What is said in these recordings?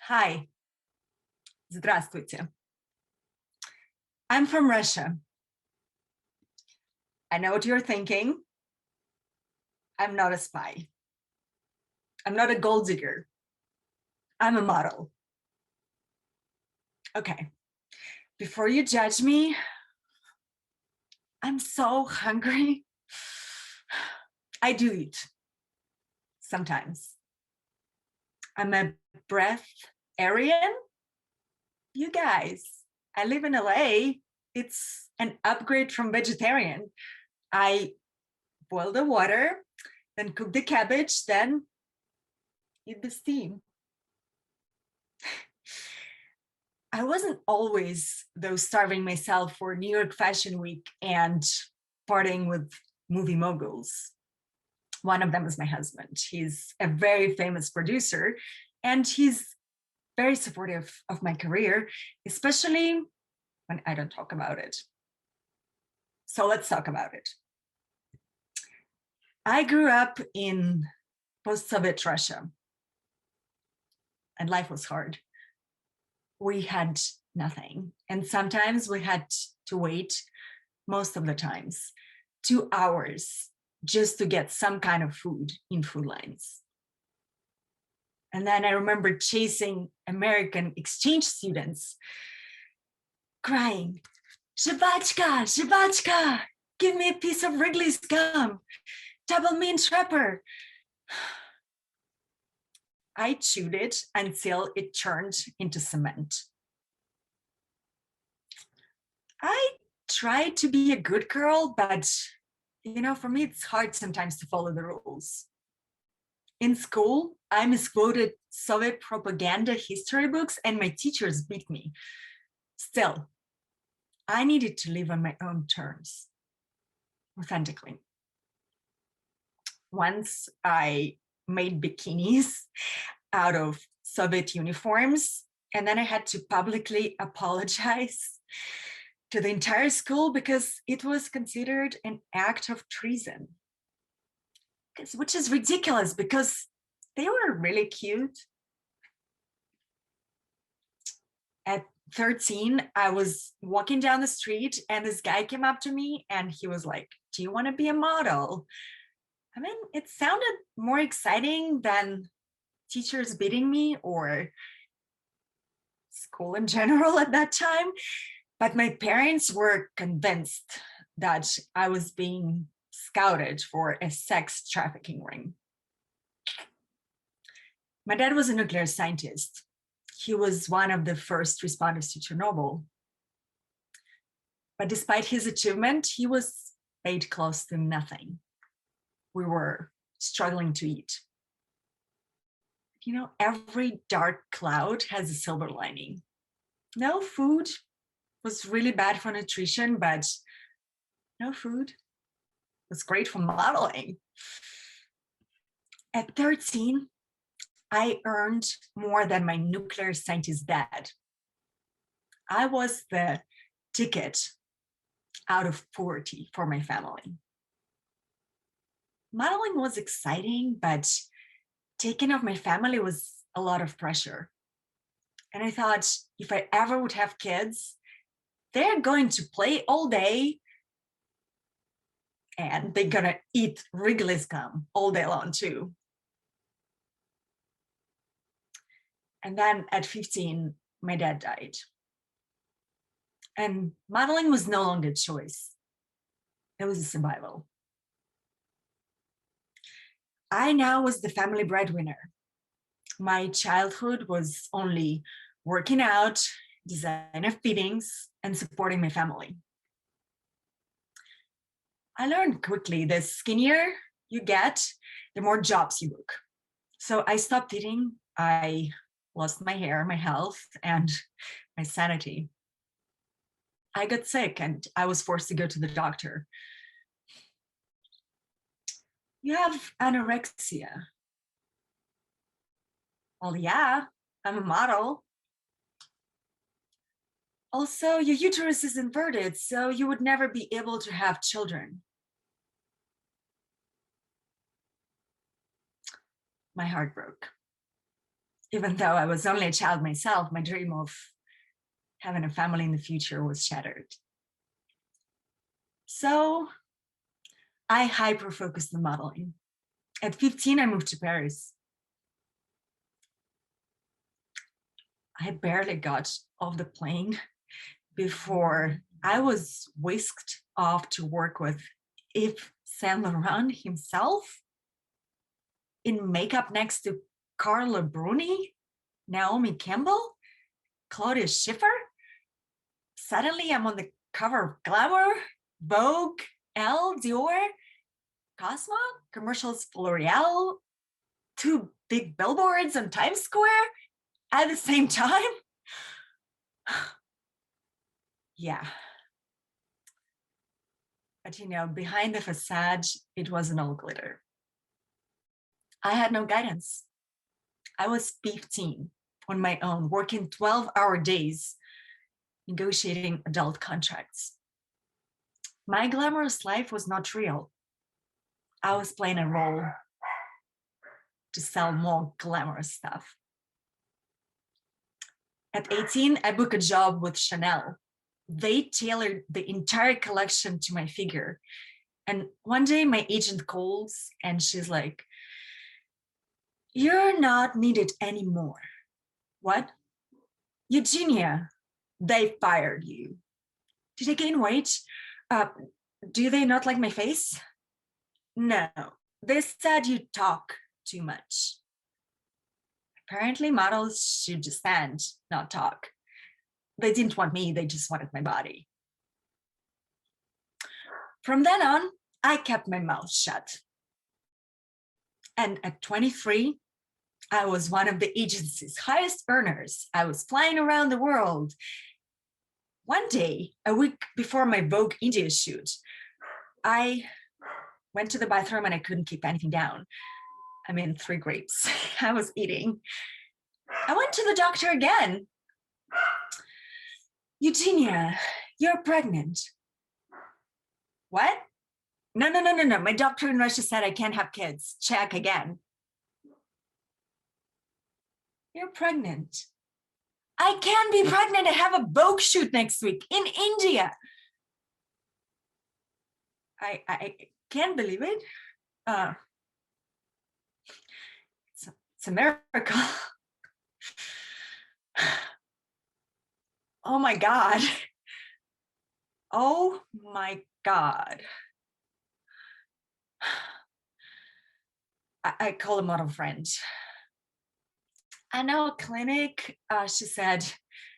Hi, здравствуйте. I'm from Russia. I know what you're thinking. I'm not a spy. I'm not a gold digger. I'm a model. Okay, before you judge me, I'm so hungry. I do eat sometimes. I'm a breatharian. You guys, I live in LA. It's an upgrade from vegetarian. I boil the water, then cook the cabbage, then eat the steam. I wasn't always, though, starving myself for New York Fashion Week and partying with movie moguls. One of them is my husband. He's a very famous producer, and he's very supportive of my career, especially when I don't talk about it. So let's talk about it. I grew up in post-Soviet Russia, and life was hard. We had nothing, and sometimes we had to wait, most of the times, 2 hours just to get some kind of food in food lines. And then I remember chasing American exchange students crying, "Shabachka, Shabachka, give me a piece of Wrigley's gum, double mint wrapper." I chewed it until it turned into cement. I tried to be a good girl, but for me, it's hard sometimes to follow the rules. In school, I misquoted Soviet propaganda history books and my teachers beat me. Still, I needed to live on my own terms, authentically. Once I made bikinis out of Soviet uniforms, and then I had to publicly apologize to the entire school because it was considered an act of treason. Which is ridiculous because they were really cute. At 13, I was walking down the street and this guy came up to me and he was like, "Do you want to be a model?" I mean, it sounded more exciting than teachers beating me or school in general at that time. But my parents were convinced that I was being scouted for a sex trafficking ring. My dad was a nuclear scientist. He was one of the first responders to Chernobyl. But despite his achievement, he was paid close to nothing. We were struggling to eat. Every dark cloud has a silver lining. No food was really bad for nutrition, but no food was great for modeling. At 13, I earned more than my nuclear scientist dad. I was the ticket out of poverty for my family. Modeling was exciting, but taking off my family was a lot of pressure. And I thought, if I ever would have kids, they're going to play all day and they're gonna eat Wrigley's gum all day long too. And then at 15, my dad died. And modeling was no longer a choice. It was a survival. I now was the family breadwinner. My childhood was only working out, design of fittings, and supporting my family. I learned quickly the skinnier you get, the more jobs you book. So I stopped eating. I lost my hair, my health, and my sanity. I got sick and I was forced to go to the doctor. "You have anorexia." Well, yeah, I'm a model. Also, your uterus is inverted, so you would never be able to have children. My heart broke. Even though I was only a child myself, my dream of having a family in the future was shattered. So I hyper-focused on modeling. At 15, I moved to Paris. I barely got off the plane before I was whisked off to work with Yves Saint Laurent himself in makeup next to Carla Bruni, Naomi Campbell, Claudia Schiffer. Suddenly I'm on the cover of Glamour, Vogue, Elle, Dior, Cosmo, commercials for L'Oreal, 2 big billboards on Times Square at the same time. Yeah. But behind the facade, it wasn't all glitter. I had no guidance. I was 15 on my own, working 12-hour days, negotiating adult contracts. My glamorous life was not real. I was playing a role to sell more glamorous stuff. At 18, I booked a job with Chanel. They tailored the entire collection to my figure. And one day my agent calls and she's like, "You're not needed anymore." What? Eugenia, they fired you. Did I gain weight? Do they not like my face? No, they said you talk too much. Apparently models should just stand, not talk. They didn't want me, they just wanted my body. From then on, I kept my mouth shut. And at 23, I was one of the agency's highest earners. I was flying around the world. One day, a week before my Vogue India shoot, I went to the bathroom and I couldn't keep anything down. I mean, 3 grapes I was eating. I went to the doctor again. "Eugenia, you're pregnant." What? No. My doctor in Russia said I can't have kids. Check again. "You're pregnant." I can be pregnant. I have a Vogue shoot next week in India. I can't believe it. It's a miracle. Oh my God. Oh my God. I call a model friend. I know a clinic. She said,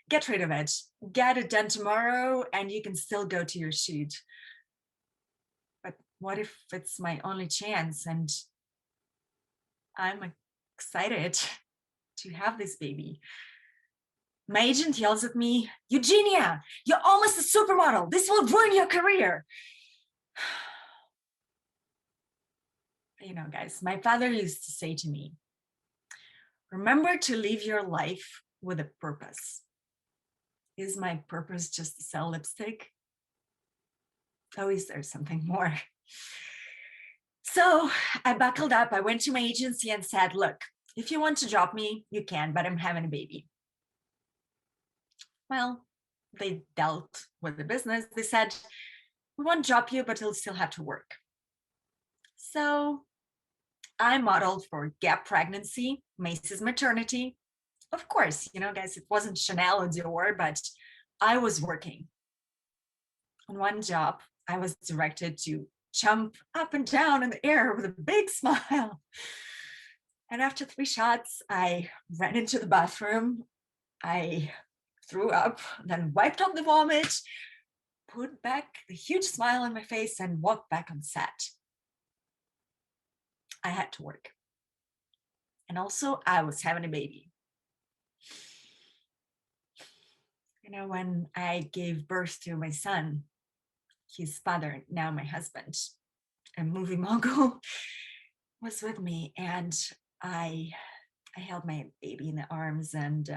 "Get rid of it. Get it done tomorrow and you can still go to your shoot." But what if it's my only chance and I'm excited to have this baby? My agent yells at me, "Eugenia, you're almost a supermodel. This will ruin your career." Guys, my father used to say to me, "Remember to live your life with a purpose." Is my purpose just to sell lipstick? Oh, is there something more? So I buckled up. I went to my agency and said, "Look, if you want to drop me, you can, but I'm having a baby." Well, they dealt with the business. They said, "We won't drop you, but you'll still have to work." So I modeled for Gap Pregnancy, Macy's Maternity. Of course, guys, it wasn't Chanel or Dior, but I was working. On one job, I was directed to jump up and down in the air with a big smile. And after 3 shots, I ran into the bathroom. I threw up, then wiped off the vomit, put back the huge smile on my face, and walked back on set. I had to work. And also, I was having a baby. When I gave birth to my son, his father, now my husband, a movie mogul, was with me, and I held my baby in the arms and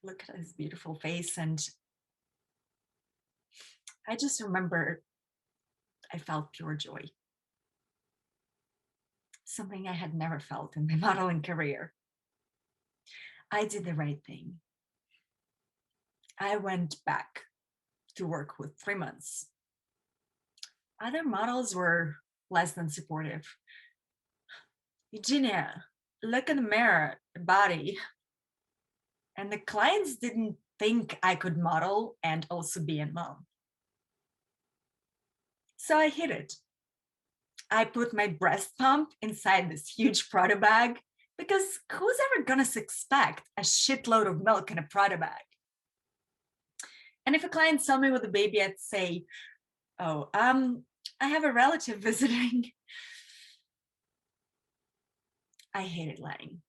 looked at his beautiful face, and I just remember I felt pure joy. Something I had never felt in my modeling career. I did the right thing. I went back to work with 3 months. Other models were less than supportive. Eugenia, look in the mirror, the body. And the clients didn't think I could model and also be a mom. So I hid it. I put my breast pump inside this huge Prada bag because who's ever gonna expect a shitload of milk in a Prada bag? And if a client saw me with a baby, I'd say, oh, I have a relative visiting. I hated lying.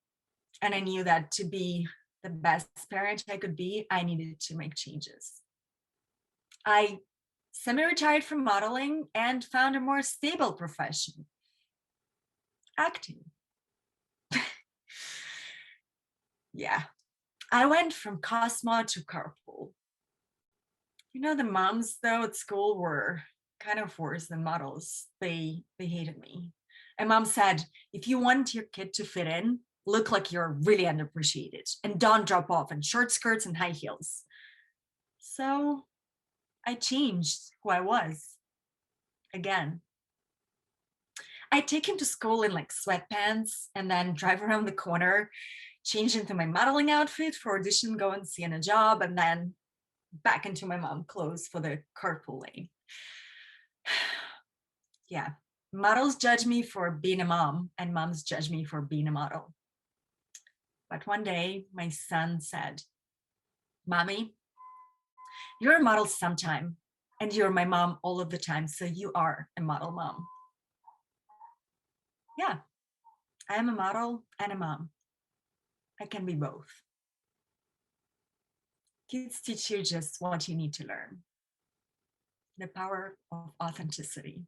And I knew that to be the best parent I could be, I needed to make changes. I semi-retired from modeling and found a more stable profession, acting. Yeah, I went from Cosmo to carpool. You know, the moms though at school were kind of worse than models. They hated me. And mom said, if you want your kid to fit in, look like you're really underappreciated and don't drop off in short skirts and high heels. So I changed who I was again. I take him to school in like sweatpants and then drive around the corner, change into my modeling outfit for audition, go and see in a job, and then back into my mom clothes for the carpooling. Yeah, models judge me for being a mom and moms judge me for being a model. But one day my son said, Mommy, you're a model sometime and you're my mom all of the time, so you are a model mom. Yeah, I am a model and a mom. I can be both. Kids teach you just what you need to learn. The power of authenticity.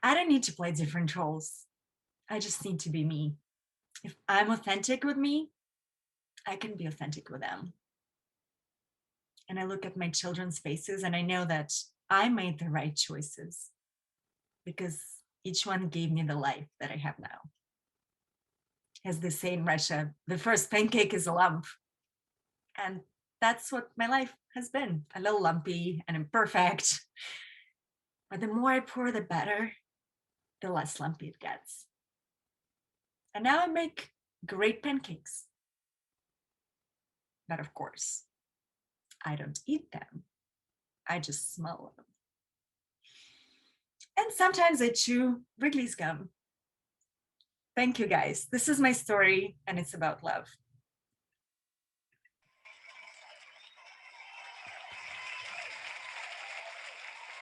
I don't need to play different roles. I just need to be me. If I'm authentic with me, I can be authentic with them. And I look at my children's faces and I know that I made the right choices because each one gave me the life that I have now. As they say in Russia, the first pancake is a lump. And that's what my life has been, a little lumpy and imperfect. But the more I pour, the better, the less lumpy it gets. And now I make great pancakes. But of course, I don't eat them. I just smell them. And sometimes I chew Wrigley's gum. Thank you guys. This is my story and it's about love.